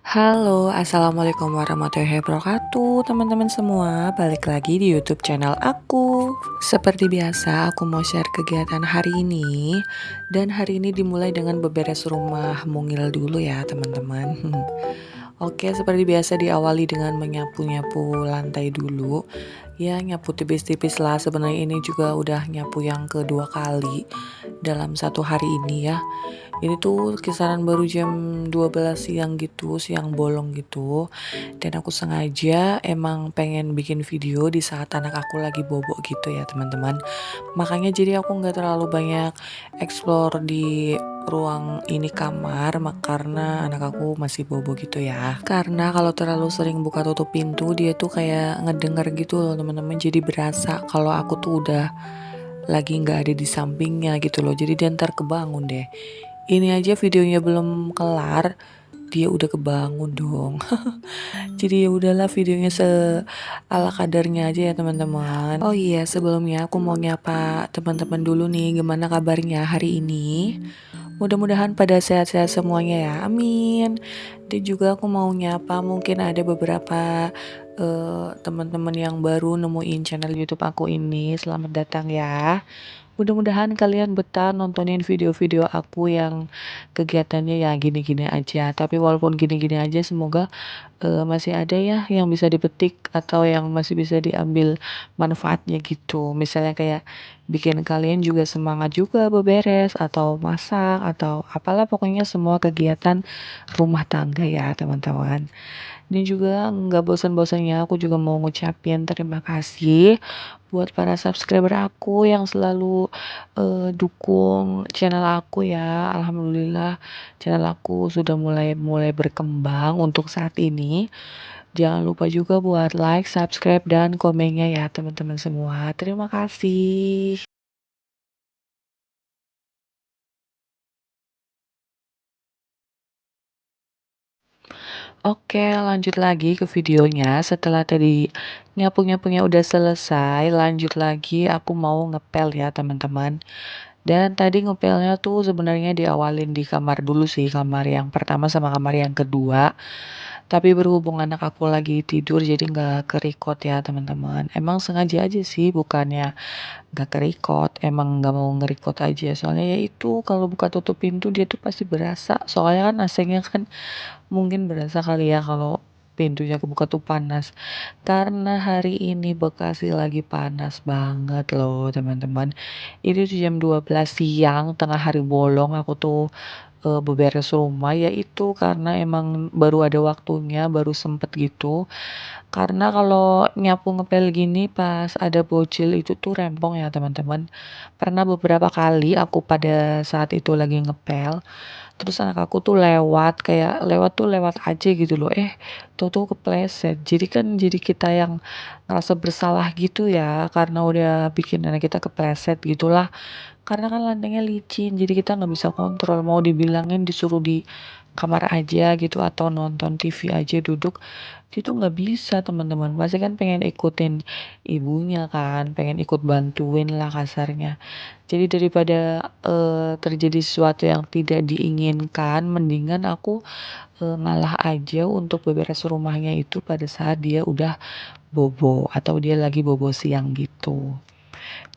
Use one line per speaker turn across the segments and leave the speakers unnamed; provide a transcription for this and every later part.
Halo, assalamualaikum warahmatullahi wabarakatuh, teman-teman semua. Balik lagi di YouTube channel aku. Seperti biasa, aku mau share kegiatan hari ini, dan hari ini dimulai dengan beberes rumah mungil dulu ya, teman-teman. Oke, seperti biasa diawali dengan menyapu-nyapu lantai dulu. Ya, nyapu tipis-tipis lah. Sebenarnya ini juga udah nyapu yang kedua kali dalam satu hari ini ya. Ini tuh kisaran baru jam 12 siang gitu, siang bolong gitu. Dan aku sengaja emang pengen bikin video di saat anak aku lagi bobo gitu ya teman-teman. Makanya jadi aku nggak terlalu banyak explore di ruang ini kamar karena anak aku masih bobo gitu ya. Karena kalau terlalu sering buka tutup pintu dia tuh kayak ngedenger gitu loh teman-teman. Jadi berasa kalau aku tuh udah lagi nggak ada di sampingnya gitu loh. Jadi dia ntar kebangun deh. Ini aja videonya belum kelar, dia udah kebangun dong. Jadi ya udahlah videonya ala kadarnya aja ya teman-teman. Oh iya, sebelumnya aku mau nyapa teman-teman dulu nih, gimana kabarnya hari ini? Mudah-mudahan pada sehat-sehat semuanya ya, amin. Dan juga aku mau nyapa mungkin ada beberapa teman-teman yang baru nemuin channel YouTube aku ini. Selamat datang ya. Mudah-mudahan kalian betah nontonin video-video aku yang kegiatannya ya gini-gini aja. Tapi walaupun gini-gini aja semoga masih ada ya yang bisa dipetik atau yang masih bisa diambil manfaatnya gitu. Misalnya kayak bikin kalian juga semangat juga beberes atau masak atau apalah pokoknya semua kegiatan rumah tangga ya teman-teman. Dan juga nggak bosan-bosannya aku juga mau ngucapin terima kasih buat para subscriber aku yang selalu dukung channel aku ya. Alhamdulillah channel aku sudah mulai mulai berkembang untuk saat ini. Jangan lupa juga buat like, subscribe, dan komennya ya teman-teman semua. Terima kasih. Oke, lanjut lagi ke videonya. Setelah tadi nyapu-nyapunya udah selesai, lanjut lagi aku mau ngepel ya teman-teman. Dan tadi ngepelnya tuh sebenarnya diawalin di kamar dulu sih, kamar yang pertama sama kamar yang kedua. Tapi berhubung anak aku lagi tidur jadi nggak ke-record ya teman-teman. Emang sengaja aja sih, bukannya nggak ke-record, emang nggak mau nge-record aja. Soalnya ya itu kalau buka tutup pintu dia tuh pasti berasa. Soalnya kan AC-nya kan mungkin berasa kali ya kalau pintunya kebuka tuh panas. Karena hari ini Bekasi lagi panas banget loh teman-teman. Ini tuh jam 12 siang, tengah hari bolong aku tuh beberes rumah ya itu karena emang baru ada waktunya, baru sempet gitu. Karena kalau nyapu ngepel gini pas ada bocil itu tuh rempong ya teman-teman. Pernah beberapa kali aku pada saat itu lagi ngepel, terus anak aku tuh lewat, kayak lewat tuh lewat aja gitu loh. Tahu-tahu kepleset. Jadi kan jadi kita yang ngerasa bersalah gitu ya karena udah bikin anak kita kepleset gitulah. Karena kan lantainya licin, jadi kita nggak bisa kontrol. Mau dibilangin disuruh di kamar aja gitu atau nonton TV aja duduk, itu nggak bisa teman-teman. Pasti kan pengen ikutin ibunya kan, pengen ikut bantuin lah kasarnya. Jadi daripada terjadi sesuatu yang tidak diinginkan, mendingan aku ngalah aja untuk beberes rumahnya itu pada saat dia udah bobo atau dia lagi bobo siang gitu.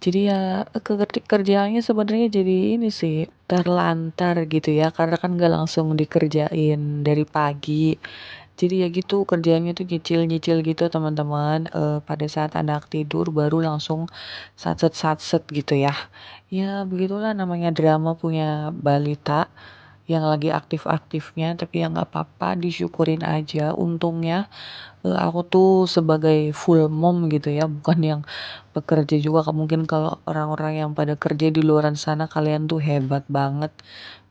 Jadi ya kerjaannya sebenarnya jadi ini sih terlantar gitu ya karena kan gak langsung dikerjain dari pagi. Jadi ya gitu kerjaannya tuh nyicil-nyicil gitu teman-teman. Pada saat anak tidur baru langsung satset-satset gitu ya. Ya begitulah namanya drama punya balita yang lagi aktif-aktifnya tapi ya nggak apa-apa disyukurin aja. Untungnya aku tuh sebagai full mom gitu ya, bukan yang bekerja juga. Mungkin kalau orang-orang yang pada kerja di luaran sana kalian tuh hebat banget.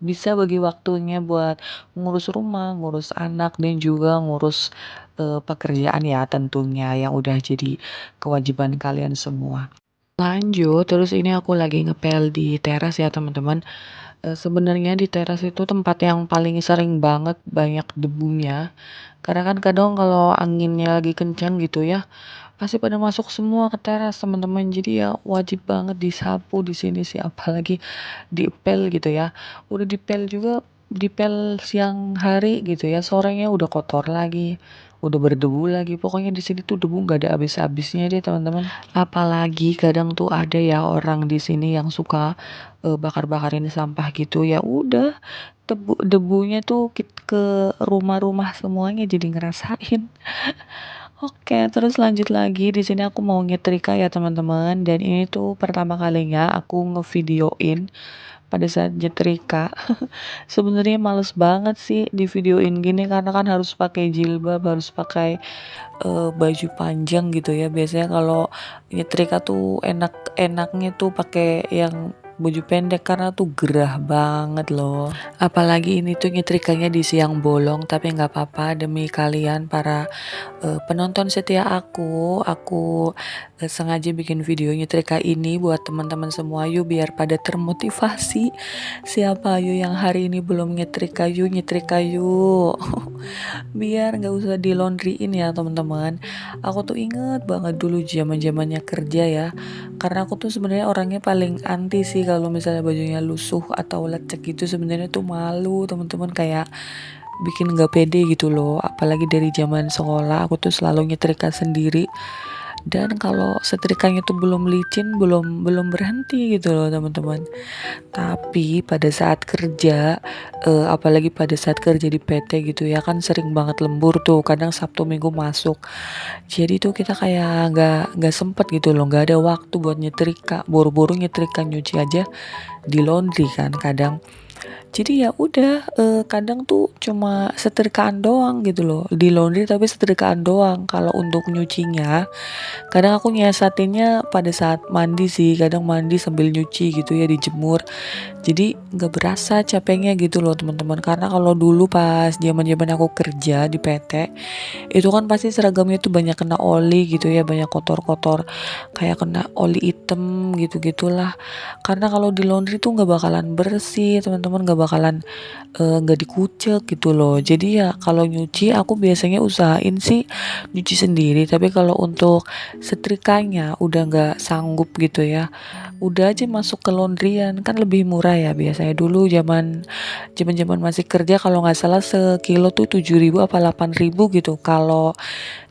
Bisa bagi waktunya buat ngurus rumah, ngurus anak dan juga ngurus pekerjaan ya tentunya yang udah jadi kewajiban kalian semua. Lanjut, terus ini aku lagi ngepel di teras ya teman-teman. Sebenarnya di teras itu tempat yang paling sering banget banyak debunya. Karena kan kadang kalau anginnya lagi kencang gitu ya, pasti pada masuk semua ke teras teman-teman. Jadi ya wajib banget disapu di sini sih, apalagi dipel gitu ya. Udah dipel juga dipel siang hari gitu ya, sorenya udah kotor lagi, udah berdebu lagi. Pokoknya di sini tuh debu nggak ada habis-habisnya deh teman-teman. Apalagi kadang tuh ada ya orang di sini yang suka bakar-bakarin sampah gitu. Ya udah, debunya tuh ke rumah-rumah semuanya jadi ngerasain. Oke, terus lanjut lagi di sini aku mau nyetrika ya teman-teman, dan ini tuh pertama kalinya aku ngevideoin pada saat nyetrika. Sebenarnya males banget sih di videoin gini karena kan harus pakai jilbab, harus pakai baju panjang gitu ya. Biasanya kalau nyetrika tuh enak-enaknya tuh pakai yang baju pendek karena tuh gerah banget loh. Apalagi ini tuh nyetrikanya di siang bolong, tapi nggak apa-apa demi kalian para penonton setia aku sengaja bikin video nyetrika ini buat teman-teman semua yuk biar pada termotivasi. Siapa yuk yang hari ini belum nyetrika yuk nyetrika yuk. Biar nggak usah di laundryin ya teman-teman. Aku tuh inget banget dulu zaman-zamannya kerja ya, karena aku tuh sebenarnya orangnya paling anti sih kalau misalnya bajunya lusuh atau lecek gitu. Sebenarnya tuh malu teman-teman, kayak bikin nggak pede gitu loh. Apalagi dari zaman sekolah aku tuh selalu nyetrika sendiri, dan kalau setrikanya tuh belum licin, belum belum berhenti gitu loh teman-teman. Tapi pada saat kerja, apalagi pada saat kerja di PT gitu ya kan sering banget lembur tuh, kadang Sabtu Minggu masuk. Jadi tuh kita kayak nggak sempet gitu loh, nggak ada waktu buat nyetrika, buru-buru nyetrika, nyuci aja di laundry kan kadang. Jadi ya udah, kadang tuh cuma setrikaan doang gitu loh di laundry, tapi setrikaan doang. Kalau untuk nyucinya kadang aku nyiasatinnya pada saat mandi sih, kadang mandi sambil nyuci gitu ya, dijemur. Jadi nggak berasa capeknya gitu loh teman-teman, karena kalau dulu pas zaman-zaman aku kerja di PT itu kan pasti seragamnya tuh banyak kena oli gitu ya, banyak kotor-kotor kayak kena oli hitam gitu-gitulah. Karena kalau di laundry tuh nggak bakalan bersih teman-teman, nggak bakalan nggak dikucek gitu loh. Jadi ya kalau nyuci aku biasanya usahain sih nyuci sendiri, tapi kalau untuk setrikanya udah nggak sanggup gitu ya, udah aja masuk ke laundryan, kan lebih murah ya. Biasanya dulu zaman masih kerja kalau nggak salah sekilo tuh 7.000 apa 8.000 gitu. Kalau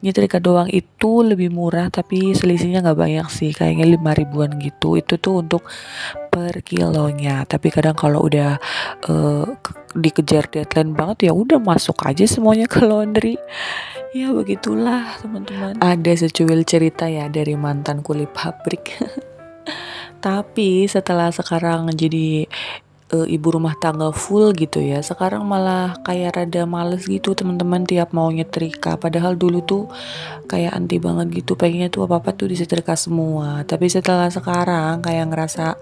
nyetrika doang itu lebih murah, tapi selisihnya nggak banyak sih, kayaknya 5 ribuan gitu. Itu tuh untuk per kilonya. Tapi kadang kalau udah dikejar deadline banget ya udah masuk aja semuanya ke laundry. Ya begitulah teman-teman. Ada secuil cerita ya dari mantan kuli pabrik. Tapi setelah sekarang jadi ibu rumah tangga full gitu ya, sekarang malah kayak rada males gitu teman-teman tiap mau nyetrika. Padahal dulu tuh kayak anti banget gitu, pengennya tuh apa-apa tuh disetrika semua. Tapi setelah sekarang kayak ngerasa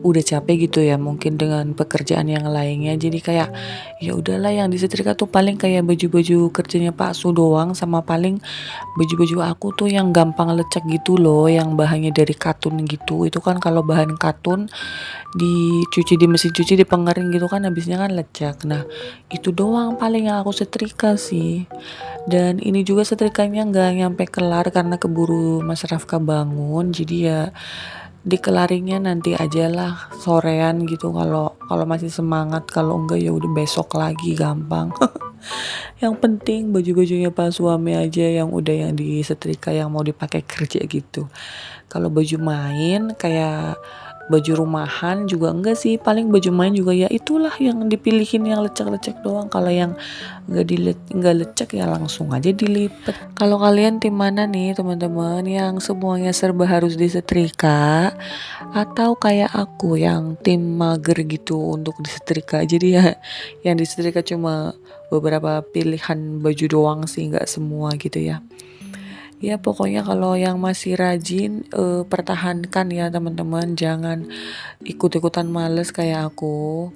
udah capek gitu ya, mungkin dengan pekerjaan yang lainnya. Jadi kayak ya udahlah, yang disetrika tuh paling kayak baju-baju kerjanya Pak Su doang, sama paling baju-baju aku tuh yang gampang lecek gitu loh, yang bahannya dari katun gitu. Itu kan kalau bahan katun dicuci di mesin cuci, di pengering gitu kan habisnya kan lecek. Nah itu doang paling yang aku setrika sih. Dan ini juga setrikanya nggak nyampe kelar karena keburu Mas Rafka bangun, jadi ya dikelarinya nanti aja lah sorean gitu, kalau kalau masih semangat. Kalau enggak ya udah besok lagi, gampang. Yang penting baju-bajunya Pak suami aja yang udah yang disetrika, yang mau dipakai kerja gitu. Kalau baju main kayak baju rumahan juga enggak sih, paling baju main juga ya itulah yang dipilihin yang lecek-lecek doang. Kalau yang nggak lecek ya langsung aja dilipet. Kalau kalian tim mana nih teman-teman, yang semuanya serba harus disetrika, atau kayak aku yang tim mager gitu untuk disetrika, jadi ya yang disetrika cuma beberapa pilihan baju doang sih, nggak semua gitu ya. Ya pokoknya kalau yang masih rajin, pertahankan ya teman-teman, jangan ikut-ikutan males kayak aku.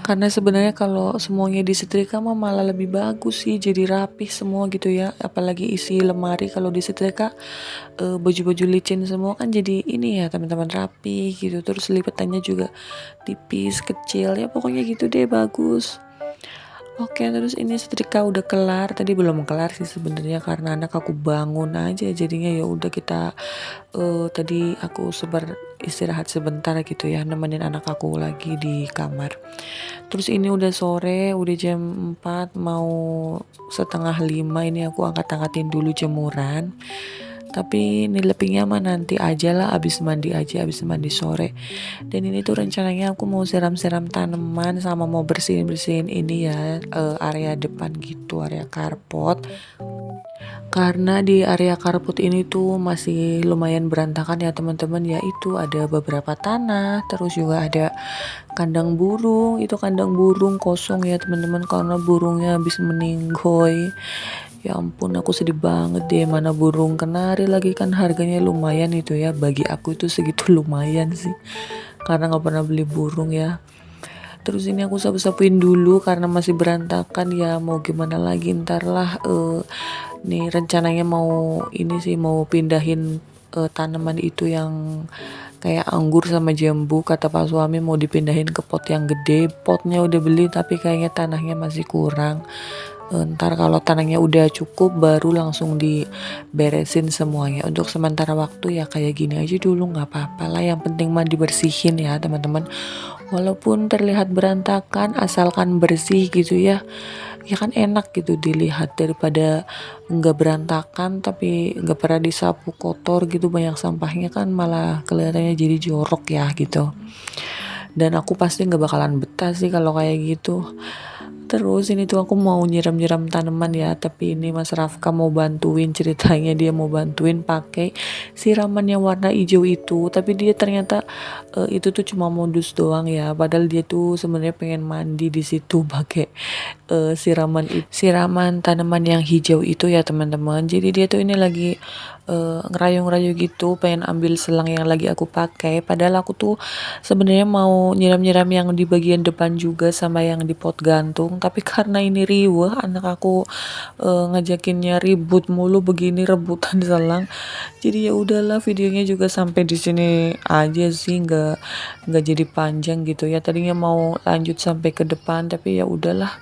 Karena sebenarnya kalau semuanya disetrika mah malah lebih bagus sih, jadi rapih semua gitu ya. Apalagi isi lemari kalau disetrika, baju-baju licin semua kan jadi ini ya teman-teman, rapi gitu. Terus lipatannya juga tipis, kecil, ya pokoknya gitu deh, bagus. Oke, terus ini setrika udah kelar. Tadi belum kelar sih sebenarnya karena anak aku bangun aja. Jadinya ya udah kita tadi aku sebar istirahat sebentar gitu ya, nemenin anak aku lagi di kamar. Terus ini udah sore, udah jam 4 mau setengah 5 ini aku angkat-angkatin dulu jemuran. Tapi ini lebihnya mah nanti aja lah, abis mandi aja, abis mandi sore. Dan ini tuh rencananya aku mau siram-siram tanaman sama mau bersihin-bersihin ini ya, area depan gitu, area carport. Karena di area carport ini tuh masih lumayan berantakan ya teman-teman, ya itu ada beberapa tanah, terus juga ada kandang burung. Itu kandang burung kosong ya teman-teman karena burungnya habis meninggoy. Ya ampun, aku sedih banget deh, mana burung kenari lagi, kan harganya lumayan itu ya, bagi aku itu segitu lumayan sih karena nggak pernah beli burung ya. Terus ini aku sapu-sapuin dulu karena masih berantakan ya, mau gimana lagi, ntar lah. Nih rencananya mau ini sih, mau pindahin tanaman itu yang kayak anggur sama jambu, kata Pak suami mau dipindahin ke pot yang gede. Potnya udah beli tapi kayaknya tanahnya masih kurang. Ntar kalau tanahnya udah cukup baru langsung diberesin semuanya. Untuk sementara waktu ya kayak gini aja dulu, nggak apa-apa lah, yang penting mah dibersihin ya teman-teman. Walaupun terlihat berantakan asalkan bersih gitu ya, ya kan enak gitu dilihat, daripada nggak berantakan tapi nggak pernah disapu kotor gitu, banyak sampahnya kan malah kelihatannya jadi jorok ya gitu. Dan aku pasti nggak bakalan betah sih kalau kayak gitu. Terus ini tuh aku mau nyiram-nyiram tanaman ya, tapi ini Mas Rafka mau bantuin, ceritanya dia mau bantuin pakai siraman yang warna hijau itu, tapi dia ternyata itu tuh cuma modus doang ya, padahal dia tuh sebenarnya pengen mandi di situ pakai siraman tanaman yang hijau itu ya teman-teman. Jadi dia tuh ini lagi ngerayu-ngerayu gitu, pengen ambil selang yang lagi aku pakai, padahal aku tuh sebenarnya mau nyiram-nyiram yang di bagian depan juga sama yang di pot gantung, tapi karena ini riweh anak aku ngajakinnya ribut mulu begini, rebutan selang. Jadi ya udahlah, videonya juga sampai di sini aja sih, nggak jadi panjang gitu ya. Tadinya mau lanjut sampai ke depan tapi ya udahlah.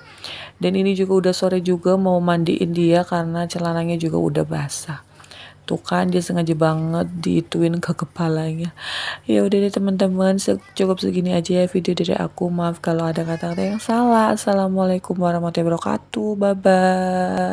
Dan ini juga udah sore juga, mau mandiin dia karena celananya juga udah basah. Tuh kan dia sengaja banget diituin ke kepalanya. Ya udah deh teman-teman, cukup segini aja ya video dari aku. Maaf kalau ada kata-kata yang salah. Assalamualaikum warahmatullahi wabarakatuh. Bye bye.